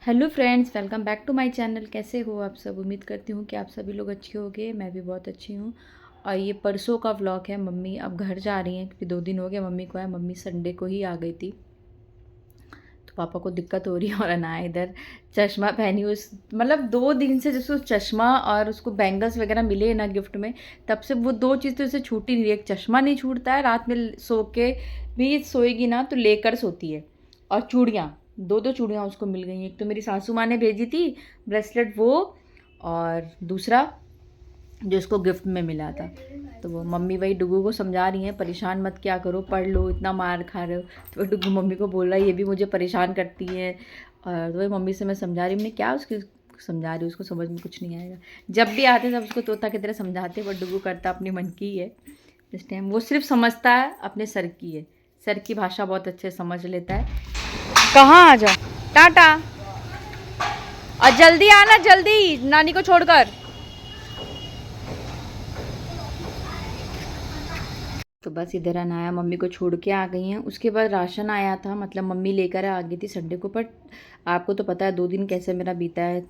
Hello friends, welcome back to my channel. कैसे हो आप सब? उम्मीद करती हूँ कि आप सभी लोग अच्छे होंगे। मैं भी बहुत अच्छी हूँ। और ये परसों का व्लॉग है। मम्मी अब घर जा रही हैं क्योंकि 2 दिन हो गए मम्मी को है। मम्मी संडे को ही आ गई थी, तो पापा को दिक्कत हो रही है। और अनाया इधर चश्मा पहनी उस मतलब 2 दिन से जैसे चश्मा और उसको बैंगल्स वगैरह मिले ना गिफ्ट में, तब से वो दो चीज़ तो उसे छूटी नहीं रही। एक चश्मा नहीं छूटता है, रात में सो के भी सोएगी ना तो लेकर सोती है। और चूड़ियाँ, दो दो चूड़ियाँ उसको मिल गई। एक तो मेरी सासू माँ ने भेजी थी ब्रेसलेट वो, और दूसरा जो उसको गिफ्ट में मिला था। तो वो मम्मी वही डुगू को समझा रही हैं, परेशान मत क्या करो, पढ़ लो, इतना मार खा रहे हो। तो डुगू मम्मी को बोल रहा है ये भी मुझे परेशान करती है। और तो वही मम्मी से मैं समझा रही हूँ, मैं क्या उसकी समझा रही हूँ, उसको समझ में कुछ नहीं आएगा। जब भी आते तब उसको तोता की तरह समझाते, बट डुगू करता अपने मन की ही है। इस टाइम वो सिर्फ समझता है अपने सर की है। सर की भाषा बहुत अच्छे से समझ लेता है। कहाँ आ जा, टाटा। और जल्दी आना, जल्दी नानी को छोड़कर। तो बस इधर अनाया मम्मी को छोड़ के आ गई हैं। उसके बाद राशन आया था, मतलब मम्मी लेकर आ गई थी संडे को। बट आपको तो पता है 2 दिन कैसे मेरा बीता है,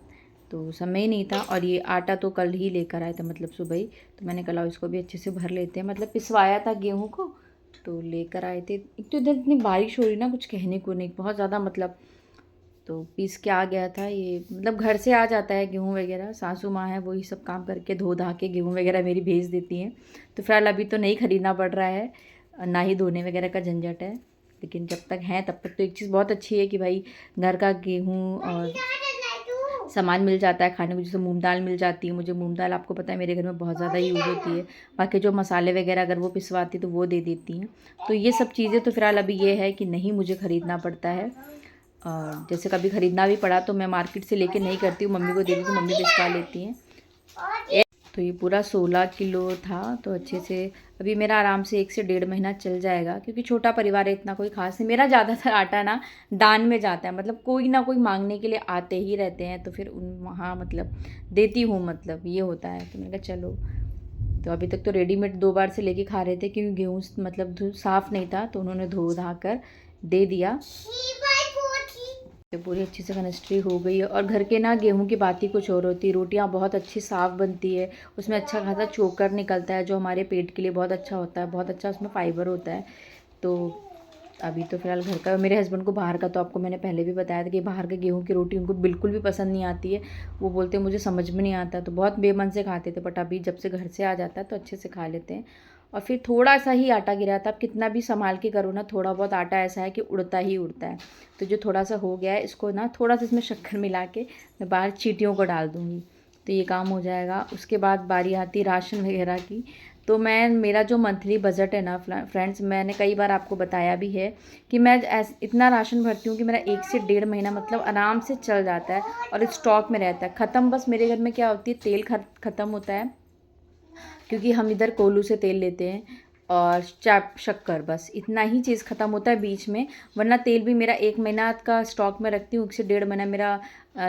तो समय ही नहीं था। और ये आटा तो कल ही लेकर आए थे, मतलब सुबह ही। तो मैंने कहा इसको भी अच्छे से भर लेते हैं, मतलब पिसवाया था गेहूँ को तो लेकर आए थे। एक तो इधर इतनी बारिश हो रही ना, कुछ कहने को नहीं, बहुत ज़्यादा मतलब। तो पीस के आ गया था ये, मतलब घर से आ जाता है गेहूँ वगैरह। सासू माँ है वही सब काम करके धो धा के गेहूँ वगैरह मेरी भेज देती हैं। तो फिलहाल अभी तो नहीं ख़रीदना पड़ रहा है, ना ही धोने वगैरह का झंझट है। लेकिन जब तक है तब तक तो एक चीज़ बहुत अच्छी है कि भाई घर का गेहूँ और सामान मिल जाता है खाने को। जैसे मूंग दाल मिल जाती है मुझे। मूंग दाल आपको पता है मेरे घर में बहुत ज़्यादा यूज़ होती है। बाकी जो मसाले वगैरह अगर वो पिसवाती तो वो दे देती हैं। तो ये सब चीज़ें तो फिलहाल अभी ये है कि नहीं मुझे ख़रीदना पड़ता है। और जैसे कभी ख़रीदना भी पड़ा तो मैं मार्केट से लेके नहीं करती हूँ, मम्मी को दे देती हूँ, मम्मी पिसवा लेती हैं। तो ये पूरा 16 किलो था, तो अच्छे से अभी मेरा आराम से 1 से 1.5 महीना चल जाएगा। क्योंकि छोटा परिवार है, इतना कोई खास नहीं। मेरा ज़्यादातर आटा ना दान में जाता है, मतलब कोई ना कोई मांगने के लिए आते ही रहते हैं, तो फिर उन वहाँ मतलब देती हूँ, मतलब ये होता है। तो मैंने कहा चलो। तो अभी तक तो रेडीमेड 2 बार से लेके खा रहे थे, क्योंकि गेहूँ मतलब साफ़ नहीं था, तो उन्होंने धो धा कर दे दिया। तो पूरी अच्छी से कनस्ट्री हो गई है। और घर के ना गेहूं की बात ही कुछ और होती है। रोटियां बहुत अच्छी साफ़ बनती है, उसमें अच्छा खासा चोकर निकलता है जो हमारे पेट के लिए बहुत अच्छा होता है। बहुत अच्छा उसमें फ़ाइबर होता है। तो अभी तो फ़िलहाल घर का। मेरे हस्बैंड को बाहर का तो आपको मैंने पहले भी बताया था कि बाहर के गेहूं की रोटी उनको बिल्कुल भी पसंद नहीं आती है। वो बोलते हैं मुझे समझ में नहीं आता, तो बहुत बेमन से खाते थे। बट अभी जब से घर से आ जाता है तो अच्छे से खा लेते हैं। और फिर थोड़ा सा ही आटा गिरा था। आप कितना भी संभाल के करो ना, थोड़ा बहुत आटा ऐसा है कि उड़ता ही उड़ता है। तो जो थोड़ा सा हो गया है, इसको ना थोड़ा सा इसमें शक्कर मिला के मैं बाहर चींटियों को डाल दूँगी, तो ये काम हो जाएगा। उसके बाद बारी आती राशन वगैरह की। तो मैं मेरा जो मंथली बजट है ना फ्रेंड्स, मैंने कई बार आपको बताया भी है कि मैं इतना राशन भरती हूँ कि मेरा 1 से 1.5 महीना मतलब आराम से चल जाता है और स्टॉक में रहता है। ख़त्म बस मेरे घर में क्या होती है, तेल ख़त्म होता है, क्योंकि हम इधर कोल्हू से तेल लेते हैं। और चाप शक्कर, बस इतना ही चीज़ ख़त्म होता है बीच में। वरना तेल भी मेरा 1 महीना का स्टॉक में रखती हूँ। 1 से 1.5 महीना मेरा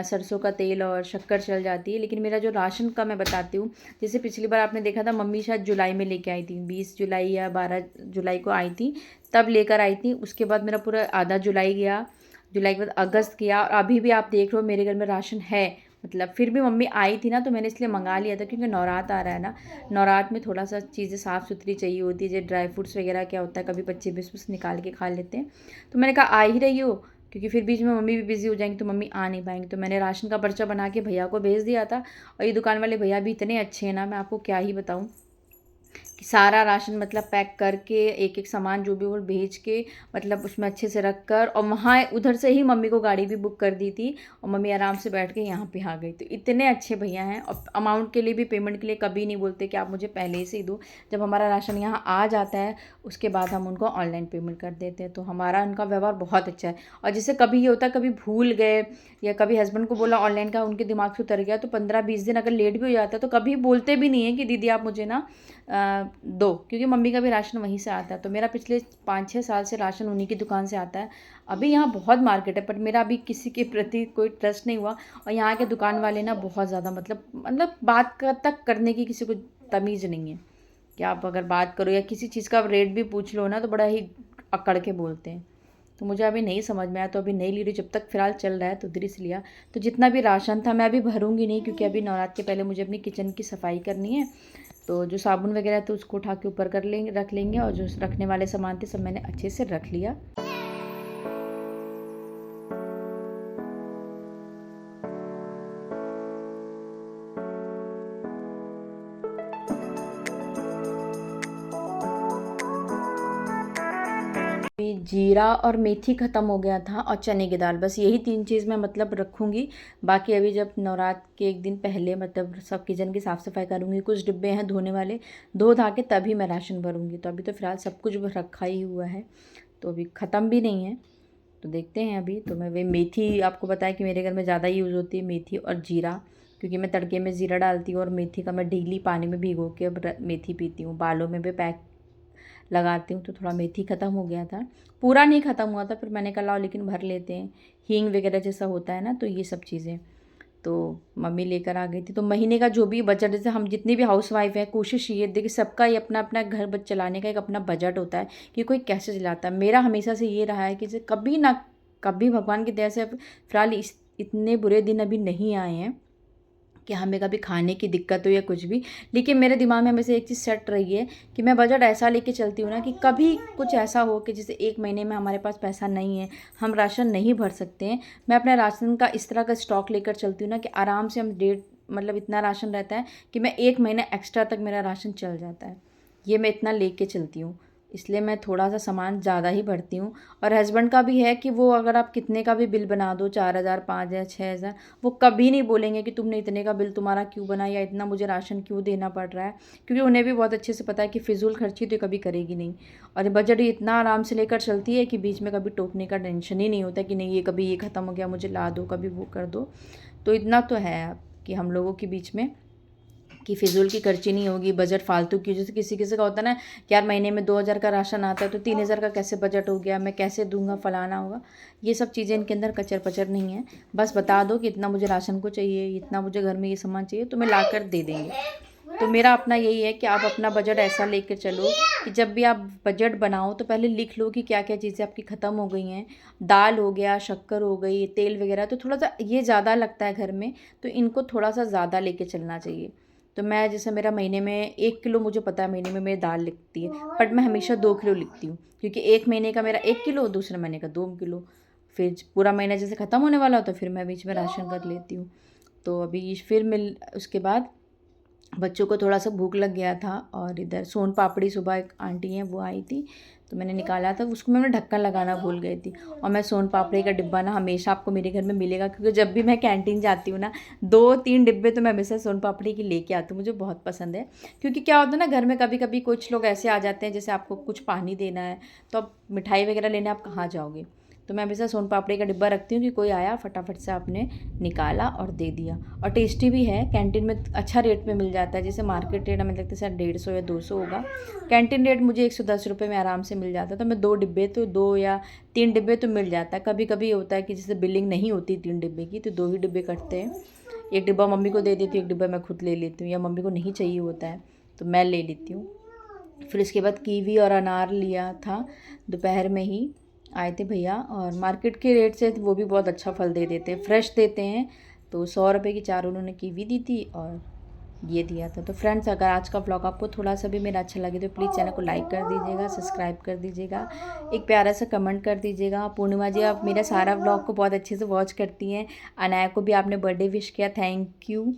सरसों का तेल और शक्कर चल जाती है। लेकिन मेरा जो राशन का मैं बताती हूँ, जैसे पिछली बार आपने देखा था मम्मी शायद जुलाई में लेके आई थी, 20 जुलाई या 12 जुलाई को आई थी, तब लेकर आई थी। उसके बाद मेरा पूरा आधा जुलाई गया, जुलाई के बाद अगस्त गया, और अभी भी आप देख रहे हो मेरे घर में राशन है। मतलब फिर भी मम्मी आई थी ना, तो मैंने इसलिए मंगा लिया था, क्योंकि नवरात आ रहा है ना। नवरात में थोड़ा सा चीज़ें साफ़ सुथरी चाहिए होती है। जैसे ड्राई फ्रूट्स वगैरह क्या होता है, कभी बच्चे बिस्कुट निकाल के खा लेते हैं। तो मैंने कहा आ ही रही हो, क्योंकि फिर बीच में मम्मी भी बिज़ी हो जाएंगी तो मम्मी आ नहीं पाएंगी। तो मैंने राशन का पर्चा बना के भैया को भेज दिया था। और ये दुकान वाले भैया भी इतने अच्छे हैं ना, मैं आपको क्या ही बताऊँ। कि सारा राशन मतलब पैक करके एक एक सामान जो भी वो भेज के, मतलब उसमें अच्छे से रख कर, और वहाँ उधर से ही मम्मी को गाड़ी भी बुक कर दी थी। और मम्मी आराम से बैठ के यहाँ पे आ गई। तो इतने अच्छे भैया हैं। और अमाउंट के लिए भी, पेमेंट के लिए कभी नहीं बोलते कि आप मुझे पहले से ही दो। जब हमारा राशन यहाँ आ जाता है उसके बाद हम उनको ऑनलाइन पेमेंट कर देते हैं। तो हमारा उनका व्यवहार बहुत अच्छा है। और जैसे कभी ये होता है, कभी भूल गए या कभी हस्बैंड को बोला ऑनलाइन का, उनके दिमाग से उतर गया, तो 15-20 दिन अगर लेट भी हो जाता है तो कभी बोलते भी नहीं है कि दीदी आप मुझे ना दो। क्योंकि मम्मी का भी राशन वहीं से आता है। तो मेरा पिछले 5-6 साल से राशन उन्हीं की दुकान से आता है। अभी यहाँ बहुत मार्केट है, बट मेरा अभी किसी के प्रति कोई ट्रस्ट नहीं हुआ। और यहाँ के दुकान वाले ना बहुत ज़्यादा मतलब बात तक करने की किसी को तमीज़ नहीं है। कि आप अगर बात करो या किसी चीज़ का रेट भी पूछ लो ना, तो बड़ा ही अकड़ के बोलते हैं। तो मुझे अभी नहीं समझ में आया, तो अभी नहीं ली रही, जब तक फ़िलहाल चल रहा है तो धीरे से लिया। तो जितना भी राशन था मैं अभी भरूंगी नहीं, क्योंकि अभी नवरात्र के पहले मुझे अपनी किचन की सफाई करनी है। तो जो साबुन वगैरह तो उसको उठा के ऊपर कर लेंगे, रख लेंगे, और जो रखने वाले सामान थे सब मैंने अच्छे से रख लिया। अभी जीरा और मेथी ख़त्म हो गया था, और चने की दाल, बस यही 3 चीज़ मैं मतलब रखूँगी। बाकी अभी जब नवरात्र के एक दिन पहले मतलब सब किचन की साफ़ सफाई करूँगी, कुछ डिब्बे हैं धोने वाले, धो धा के तभी मैं राशन भरूँगी। तो अभी तो फ़िलहाल सब कुछ रखा ही हुआ है, तो अभी ख़त्म भी नहीं है, तो देखते हैं अभी। तो मैं वही मेथी, आपको बताया कि मेरे घर में ज़्यादा यूज़ होती है मेथी और जीरा, क्योंकि मैं तड़के में ज़ीरा डालती हूँ, और मेथी का मैं डेली पानी में भिगो के अब मेथी पीती हूँ। बालों में भी पैक लगाती हूँ। तो थोड़ा मेथी ख़त्म हो गया था, पूरा नहीं ख़त्म हुआ था, फिर मैंने कहा लाओ लेकिन भर लेते हैं। हींग वगैरह जैसा होता है ना, तो ये सब चीज़ें तो मम्मी लेकर आ गई थी। तो महीने का जो भी बजट, जैसे हम जितनी भी हाउस वाइफ है, कोशिश ये देखिए सबका ही अपना अपना घर चलाने का एक अपना बजट होता है कि कोई कैसे चलाता है। मेरा हमेशा से ये रहा है कि कभी ना कभी भगवान की दया से फ़िलहाल इतने बुरे दिन अभी नहीं आए हैं कि हमें कभी खाने की दिक्कत हो या कुछ भी। लेकिन मेरे दिमाग में हमेशा एक चीज़ सेट रही है कि मैं बजट ऐसा लेके चलती हूँ ना कि कभी कुछ ऐसा हो कि जैसे एक महीने में हमारे पास पैसा नहीं है, हम राशन नहीं भर सकते हैं, मैं अपने राशन का इस तरह का स्टॉक लेकर चलती हूँ ना कि आराम से हम डेढ़ मतलब इतना राशन रहता है कि मैं एक महीना एक्स्ट्रा तक मेरा राशन चल जाता है। ये मैं इतना लेके चलती हूँ, इसलिए मैं थोड़ा सा सामान ज़्यादा ही भरती हूँ। और हस्बैंड का भी है कि वो अगर आप कितने का भी बिल बना दो, 4,000, 5,000, 6,000, वो कभी नहीं बोलेंगे कि तुमने इतने का बिल तुम्हारा क्यों बना, या इतना मुझे राशन क्यों देना पड़ रहा है, क्योंकि उन्हें भी बहुत अच्छे से पता है कि फिजूल खर्ची तो कभी करेगी नहीं। और बजट इतना आराम से लेकर चलती है कि बीच में कभी टोकने का टेंशन ही नहीं होता कि नहीं ये कभी ये ख़त्म हो गया मुझे ला दो, कभी वो कर दो। तो इतना तो है कि हम लोगों के बीच में कि फिजूल की खर्ची नहीं होगी, बजट फालतू की। जैसे किसी किसी का होता है ना कि यार महीने में 2,000 का राशन आता है तो 3,000 का कैसे बजट हो गया, मैं कैसे दूंगा, फलाना होगा। ये सब चीज़ें इनके अंदर कचर पचर नहीं है। बस बता दो कि इतना मुझे राशन को चाहिए, इतना मुझे घर में ये सामान चाहिए, तो मैं ला कर दे देंगे। तो मेरा अपना यही है कि आप अपना बजट ऐसा लेकर चलो कि जब भी आप बजट बनाओ तो पहले लिख लो कि क्या क्या चीज़ें आपकी ख़त्म हो गई हैं। दाल हो गया, शक्कर हो गई, तेल वगैरह, तो थोड़ा सा ये ज़्यादा लगता है घर में, तो इनको थोड़ा सा ज़्यादा लेके चलना चाहिए। तो मैं जैसे मेरा महीने में 1 किलो, मुझे पता है महीने में मेरी दाल लिखती है, बट मैं हमेशा 2 किलो लिखती हूँ, क्योंकि एक महीने का मेरा 1 किलो, दूसरे महीने का 2 किलो, फिर पूरा महीना जैसे ख़त्म होने वाला हो तो फिर मैं बीच में राशन कर लेती हूँ। तो अभी फिर मिल उसके बाद बच्चों को थोड़ा सा भूख लग गया था, और इधर सोन पापड़ी सुबह एक आंटी हैं वो आई थी, तो मैंने निकाला था, उसको मैंने ढक्कन लगाना भूल गई थी। और मैं सोन पापड़ी का डिब्बा ना हमेशा आपको मेरे घर में मिलेगा, क्योंकि जब भी मैं कैंटीन जाती हूँ ना 2-3 डिब्बे तो मैं हमेशा सोन पापड़ी की लेके आती हूँ, मुझे बहुत पसंद है। क्योंकि क्या होता है ना, घर में कभी कभी कुछ लोग ऐसे आ जाते हैं जैसे आपको कुछ पानी देना है, तो आप मिठाई वगैरह लेने आप कहाँ जाओगे। तो मैं हमेशा सोन पापड़ी का डिब्बा रखती हूँ कि कोई आया फटाफट से आपने निकाला और दे दिया। और टेस्टी भी है, कैंटीन में अच्छा रेट में मिल जाता है, जैसे मार्केट रेट हमें लगता है शायद 150 या 200 होगा, कैंटीन रेट मुझे 110 रुपये में आराम से मिल जाता है। तो मैं 2 डिब्बे तो 2 या 3 डिब्बे तो मिल जाता है। कभी कभी होता है कि जैसे बिलिंग नहीं होती 3 डिब्बे की, तो 2 ही डिब्बे कटते हैं, एक डिब्बा मम्मी को दे देती हूँ, एक डिब्बा मैं खुद ले लेती हूँ, या मम्मी को नहीं चाहिए होता है तो मैं ले लेती हूँ। फिर इसके बाद कीवी और अनार लिया था, दोपहर में ही आए थे भैया, और मार्केट के रेट से वो भी बहुत अच्छा फल दे देते हैं, फ्रेश देते हैं। तो 100 रुपये की 4 उन्होंने कीवी दी थी और ये दिया था। तो फ्रेंड्स, अगर आज का व्लॉग आपको थोड़ा सा भी मेरा अच्छा लगे तो प्लीज़ चैनल को लाइक कर दीजिएगा, सब्सक्राइब कर दीजिएगा, एक प्यारा सा कमेंट कर दीजिएगा। पूर्णिमा जी, आप मेरा सारा व्लॉग को बहुत अच्छे से वॉच करती हैं। अनाया को भी आपने बर्थडे विश किया, थैंक यू।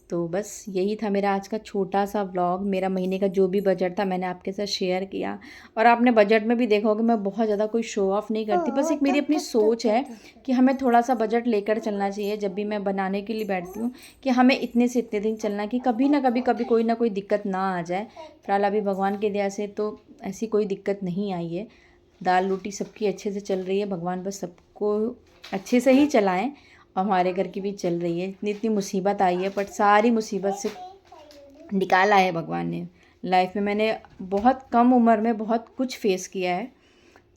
तो बस यही था मेरा आज का छोटा सा व्लॉग। मेरा महीने का जो भी बजट था मैंने आपके साथ शेयर किया, और आपने बजट में भी देखा होगा मैं बहुत ज़्यादा कोई शो ऑफ नहीं करती, बस एक मेरी अपनी सोच है कि हमें थोड़ा सा बजट लेकर चलना चाहिए जब भी मैं बनाने के लिए बैठती हूँ, कि हमें इतने से इतने दिन चलना, कि कभी ना कभी कोई ना कोई दिक्कत ना आ जाए। फिलहाल अभी भगवान की दया से तो ऐसी कोई दिक्कत नहीं आई है, दाल रोटी सबकी अच्छे से चल रही है। भगवान बस सबको अच्छे से ही चलाएं, और हमारे घर की भी चल रही है। इतनी इतनी मुसीबत आई है, बट सारी मुसीबत से निकाला है भगवान ने। लाइफ में मैंने बहुत कम उम्र में बहुत कुछ फेस किया है,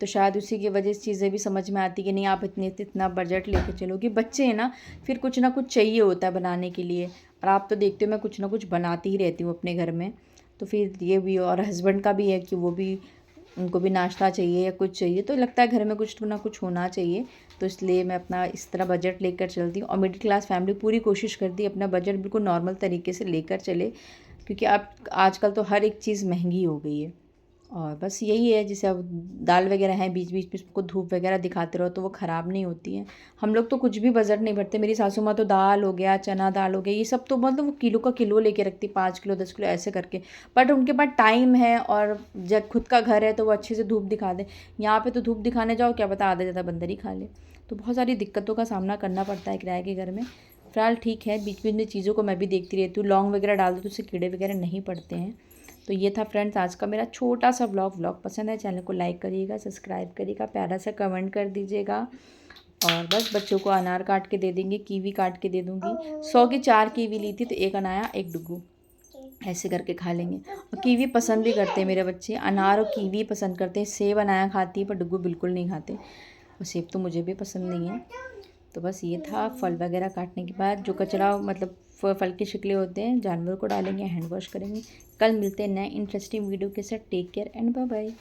तो शायद उसी की वजह से चीज़ें भी समझ में आती कि नहीं आप इतना बजट लेके चलो, कि बच्चे हैं ना, फिर कुछ ना कुछ चाहिए होता है बनाने के लिए। और आप तो देखते हो मैं कुछ ना कुछ बनाती ही रहती हूँ अपने घर में, तो फिर ये भी। और हस्बैंड का भी है कि वो भी उनको भी नाश्ता चाहिए या कुछ चाहिए, तो लगता है घर में कुछ ना कुछ होना चाहिए। तो इसलिए मैं अपना इस तरह बजट लेकर चलती हूँ, और मिडिल क्लास फैमिली पूरी कोशिश करती है अपना बजट बिल्कुल नॉर्मल तरीके से लेकर चले, क्योंकि अब आजकल तो हर एक चीज़ महंगी हो गई है। और बस यही है, जैसे अब दाल वगैरह है, बीच बीच में उसको धूप वगैरह दिखाते रहो तो वो ख़राब नहीं होती हैं। हम लोग तो कुछ भी बजट नहीं भरते। मेरी सासू माँ तो दाल हो गया, चना दाल हो गया, ये सब तो मतलब वो किलो का किलो लेके रखती, 5 किलो 10 किलो ऐसे करके। बट उनके पास टाइम है, और जब खुद का घर है तो वो अच्छे से धूप दिखा दें। यहाँ पे तो धूप दिखाने जाओ, क्या पता आधा ज़्यादा बंदर ही खा ले। तो बहुत सारी दिक्कतों का सामना करना पड़ता है किराए के घर में। फ़िलहाल ठीक है, बीच बीच में चीज़ों को मैं भी देखती रहती हूँ। लौंग वगैरह डाल दो तो उससे कीड़े वगैरह नहीं पड़ते हैं। तो ये था फ्रेंड्स आज का मेरा छोटा सा व्लॉग पसंद है चैनल को लाइक करिएगा, सब्सक्राइब करिएगा, प्यारा सा कमेंट कर दीजिएगा। और बस बच्चों को अनार काट के दे देंगे, कीवी काट के दे दूँगी। 100 की 4 कीवी ली थी, तो एक अनाया एक डुग्गू ऐसे करके खा लेंगे। और कीवी पसंद भी करते हैं मेरे बच्चे, अनार और कीवी पसंद करते हैं। सेब अनाया खाती है पर डुग्गू बिल्कुल नहीं खाते, और सेब तो मुझे भी पसंद नहीं है। तो बस ये था, फल वगैरह काटने के बाद जो कचरा मतलब फल के शिकले होते हैं जानवरों को डालेंगे, हैंड वॉश करेंगे। कल मिलते हैं नए इंटरेस्टिंग वीडियो के साथ। Take care and bye bye.